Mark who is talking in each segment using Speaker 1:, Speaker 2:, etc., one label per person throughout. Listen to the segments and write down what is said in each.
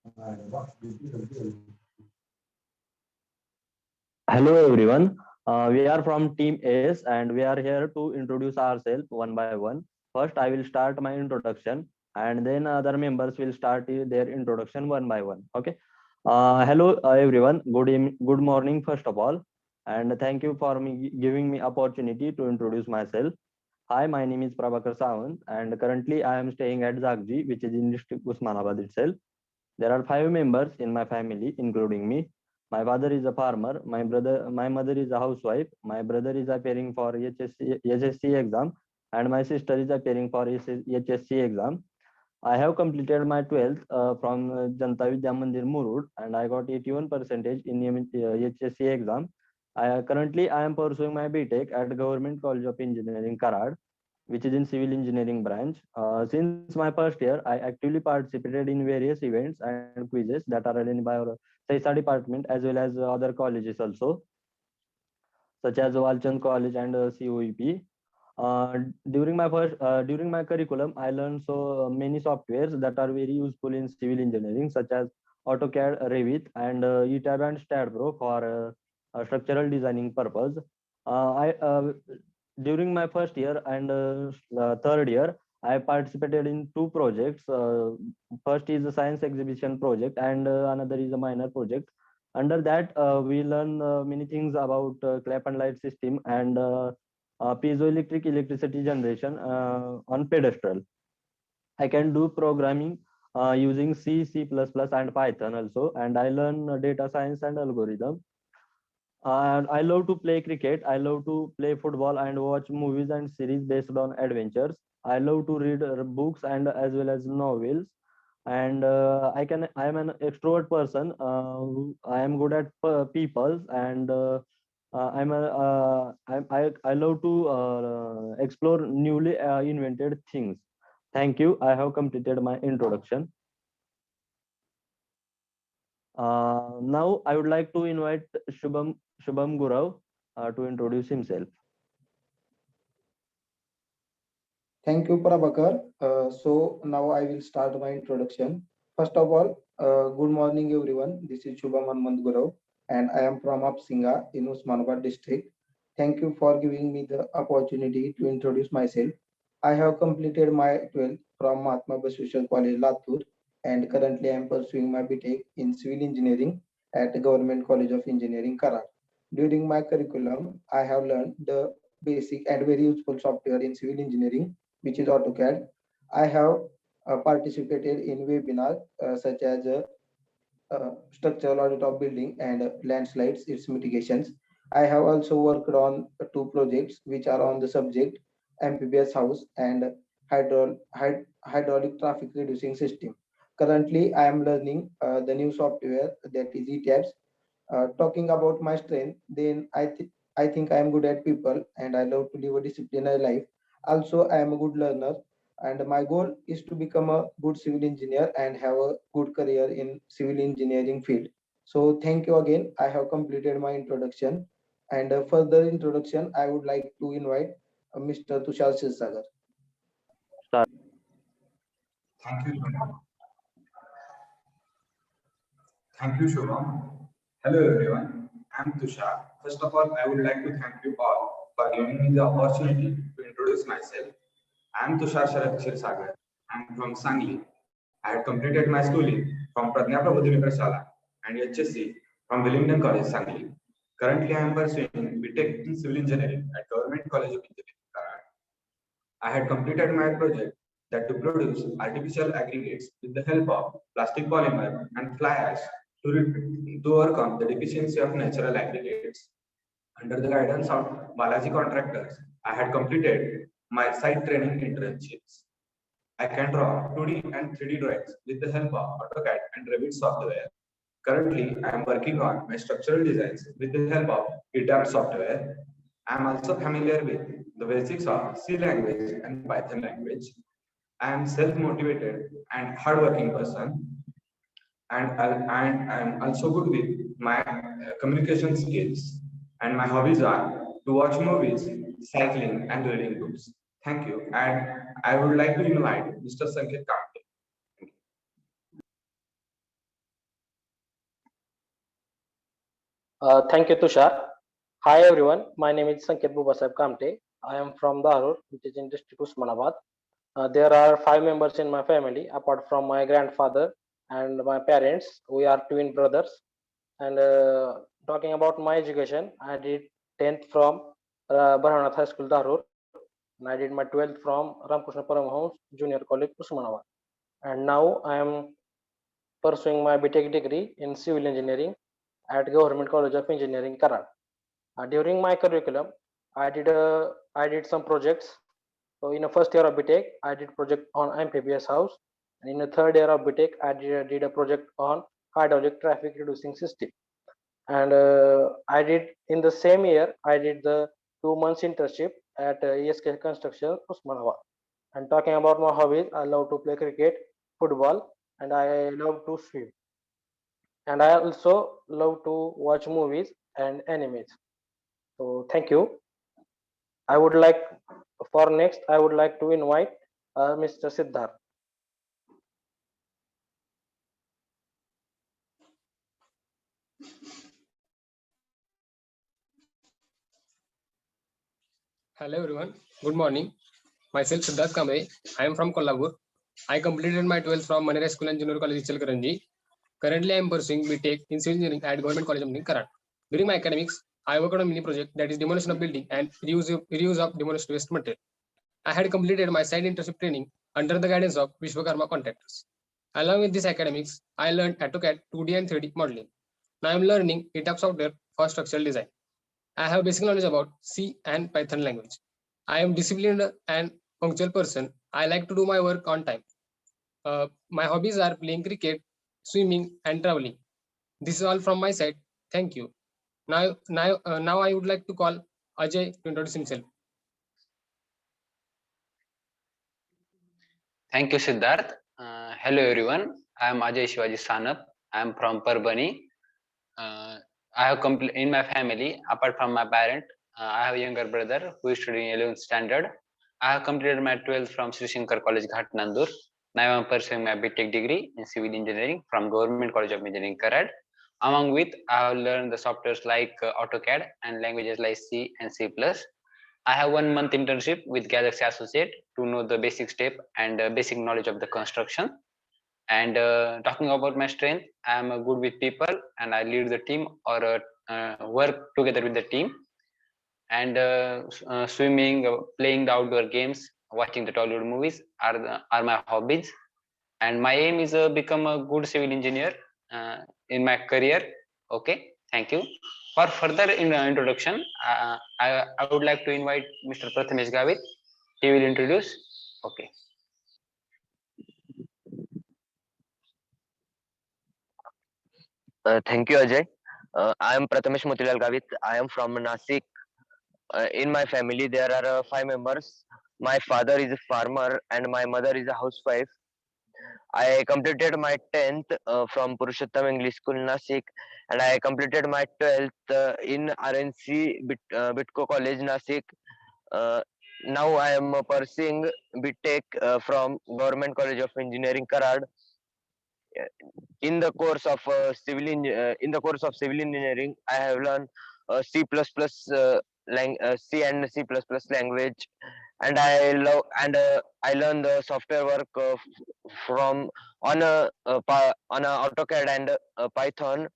Speaker 1: Hello everyone. We are from Team S and we are here to introduce ourselves one by one. First, I will start my introduction and then other members will start their introduction one by one. Okay. Hello everyone. Good morning first of all, and thank you for giving me opportunity to introduce myself. Hi, my name is Prabhakar Sawant and currently I am staying at Zagji, which is in district Usmanabad itself. There are five members in my family, including me. My father is a farmer. My mother is a housewife. My brother is appearing for HSC exam, and my sister is appearing for HSC exam. I have completed my 12th from Janta Vidya Mandir Murud, and I got 81 percentage in HSC exam. Currently I am pursuing my BTech at Government College of Engineering Karad, which is in civil engineering branch. Since my first year, I actively participated in various events and quizzes that are arranged by our SAISA department as well as other colleges also, such as Walchand College and COEP. Uh, during my curriculum, I learned so many softwares that are very useful in civil engineering, such as AutoCAD, Revit, and ETAB and StatPro for structural designing purpose. I During my first year and third year, I participated in two projects. First is a science exhibition project, and another is a minor project. Under that, we learn many things about clap and light system and piezoelectric electricity generation on pedestal. I can do programming using C, C++, and Python also, and I learn data science and algorithm. And I love to play cricket. I love to play football and watch movies and series based on adventures. I love to read books and as well as novels. And I am an extrovert person. I am good at people, and I love to explore newly invented things. Thank you. I have completed my introduction. Now I would like to invite Shubham Gurav to introduce himself.
Speaker 2: Thank you, Prabhakar. So now I will start my introduction. First of all, good morning, everyone. This is Shubham Hanmant Gurav, and I am from Apsinga in Usmanabad district. Thank you for giving me the opportunity to introduce myself. I have completed my 12th from Mahatma Basveshwar College, Latur, and currently I am pursuing my BTech in civil engineering at the Government College of Engineering, Karad. During my curriculum, I have learned the basic and very useful software in civil engineering, which is AutoCAD. I have participated in webinars such as structural audit of building and landslides, its mitigations. I have also worked on two projects which are on the subject amphibious house and hydraulic traffic reducing system. Currently, I am learning the new software that is ETABS. Talking about my strength, then I think I am good at people and I love to live a disciplined life. Also, I am a good learner, and my goal is to become a good civil engineer and have a good career in civil engineering field. So thank you again. I have completed my introduction, and further introduction I would like to invite Mr. Tushar Sirsagar.
Speaker 1: Start.
Speaker 3: Thank you, Shubham. Thank you, Shubham. Hello, everyone. I'm Tushar. First of all, I would like to thank you all for giving me the opportunity to introduce myself. I'm Tushar Sharat Sagar. I'm from Sangli. I had completed my schooling from Pradnya Prabodhini Shala and HSC from Wellington College, Sangli. Currently, I am pursuing BTech in Civil Engineering at Government College of Engineering, Karad. I had completed my project that to produce artificial aggregates with the help of plastic polymer and fly ash to overcome the deficiency of natural aggregates. Under the guidance of Balaji contractors, I had completed my site training internships. I can draw 2D and 3D drawings with the help of AutoCAD and Revit software. Currently, I am working on my structural designs with the help of ETABS software. I am also familiar with the basics of C language and Python language. I am self-motivated and hardworking person, and I am also good with my communication skills. And my hobbies are to watch movies, cycling, and reading books. Thank you. And I would like to invite Mr. Sanket Kamte.
Speaker 4: Thank you, Tushar. Hi, everyone. My name is Sanket Bubasab Kamte. I am from Dahur, which is in district Usmanabad. There are 5 members in my family, apart from my grandfather and my parents. We are twin brothers. And talking about my education, I did 10th from Bharanath High School, Dahur. And I did my 12th from Ramkrishna Paramahans Junior College, Usmanabad. And now I am pursuing my BTech degree in civil engineering at Government College of Engineering, Karad. During my curriculum, I did some projects. So in the first year of BTech, I did project on amphibious house, and in the third year of BTech, I did a project on hydraulic traffic reducing system. And I did in the same year, I did the 2 months internship at ESK Construction, Usmanabad. And talking about my hobbies, I love to play cricket, football, and I love to swim. And I also love to watch movies and animes. So thank you. I would like for next, I would like to invite Mr. Siddharth.
Speaker 5: Hello everyone, good morning. Myself Siddharth Kamre. I am from Kolhapur. I completed my 12th from Manera School and Junior College, Ichalkaranji. Currently, I am pursuing BTech in Civil Engineering at Government College of Engineering, Karad. During my academics, I worked on a mini project that is demolition of building and reuse of demolished waste material. I had completed my site internship training under the guidance of Vishwakarma contractors. Along with this academics, I learned AutoCAD 2D and 3D modeling. Now I am learning ETAP software for structural design. I have basic knowledge about C and Python language. I am disciplined and punctual person. I like to do my work on time. My hobbies are playing cricket, swimming, and traveling. This is all from my side. Thank you. Now I would like to call Ajay to introduce himself.
Speaker 6: Thank you, Siddharth. Hello, everyone. I am Ajay Shivaji Sanap. I am from Parbani. I have in my family, apart from my parent, I have a younger brother who is studying 11th standard. I have completed my 12th from Sri Shankar College, Ghatnandur. Now I am pursuing my BTech degree in civil engineering from Government College of Engineering, Karad. Among with, I have learned the softwares like AutoCAD and languages like C and C++. I have 1 month internship with Galaxy Associate to know the basic step and basic knowledge of the construction. And talking about my strength, I am good with people and I lead the team or work together with the team. And swimming, playing the outdoor games, watching the Tollywood movies are my hobbies. And my aim is become a good civil engineer in my career. Okay, thank you. For further introduction, I would like to invite Mr. Prathamesh Gavit. He will introduce. Okay.
Speaker 7: Thank you, Ajay. I am Prathamesh Motilal Gavit. I am from Nasik. In my family, there are 5 members. My father is a farmer and my mother is a housewife. I completed my 10th from Purushottam English School, Nasik, and I completed my 12th in RNC Bitco College, Nasik. Now I am pursuing BTech from Government College of Engineering, Karad. In the course of civil engineering, I have learned C++, C and C++ language, and I learned the software work from on a AutoCAD and Python.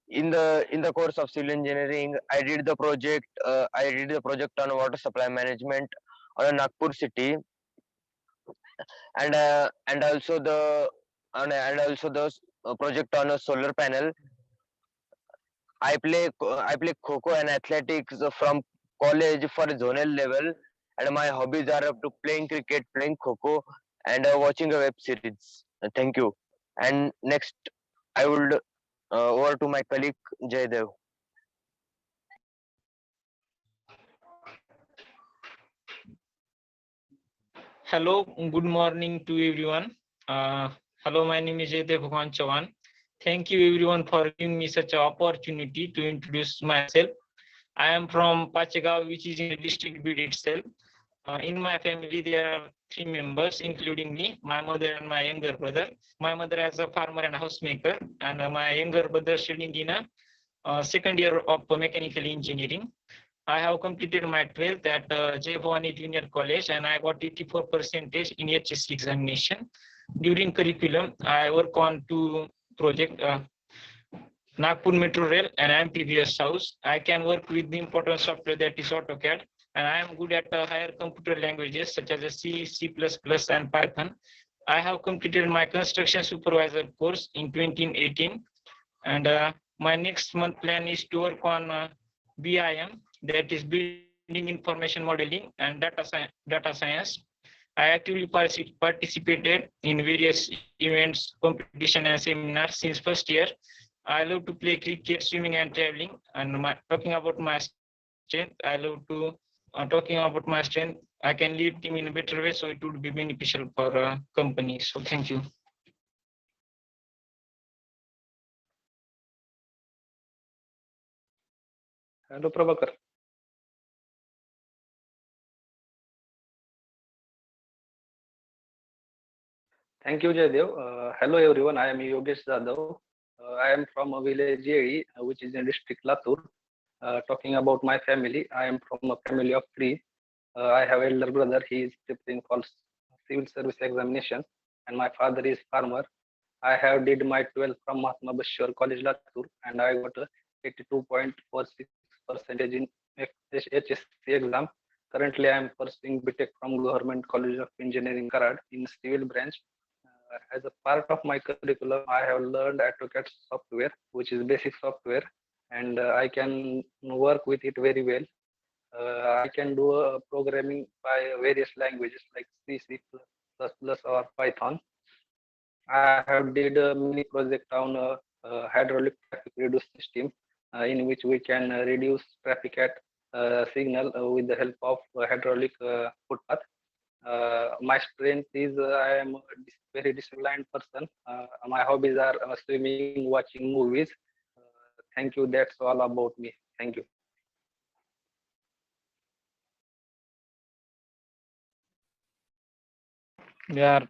Speaker 7: In the course of civil engineering, I did the project on water supply management on Nagpur city, and also the project on a solar panel. I play Kho and athletics from college for zonal level, and my hobbies are up to playing cricket, playing Kho, and watching a web series. Thank you. And next, I would over to my colleague Jaydev.
Speaker 8: Hello, good morning to everyone. Hello, my name is Jaydev Bhagwan Chavan. Thank you everyone for giving me such an opportunity to introduce myself. I am from Pachegaon, which is in the district Bid itself. In my family, there are 3 members, including me, my mother and my younger brother. My mother is a farmer and housemaker, and my younger brother studying in a second year of mechanical engineering. I have completed my 12th at J. Bhavani Junior College, and I got 84% in HSC examination. During curriculum, I work on 2 projects, Nagpur Metro Rail and amphibious house. I can work with the important software that is AutoCAD, and I am good at higher computer languages such as C, C++, and Python. I have completed my construction supervisor course in 2018, and my next month plan is to work on BIM, that is Building Information Modeling and data science. I actively participated in various events, competition, and seminars since first year. I love to play cricket, swimming, and traveling. And talking about my strength, I love to talking about my strength. I can lead team in a better way, so it would be beneficial for company. So thank you.
Speaker 9: Hello, Prabhakar. Thank you, Jaydev. Hello, everyone. I am Yogesh Jadhav. I am from a village Jeri, which is in district Latur. Talking about my family, I am from a family of 3. I have elder brother. He is preparing for civil service examination, and my father is farmer. I have did my 12th from Mahatma Bashir College Latur, and I got 82.46% in HSC exam. Currently, I am pursuing BTech from Government College of Engineering Karad in civil branch. As a part of my curriculum, I have learned AutoCAD software, which is basic software, and I can work with it very well. I can do programming by various languages like C, C++, or Python. I have did a mini project on hydraulic traffic reduce system, in which we can reduce traffic at signal with the help of hydraulic footpath. My strength is I am a very disciplined person. My hobbies are swimming, watching movies. Thank you. That's all about me. Thank you.
Speaker 10: Yeah,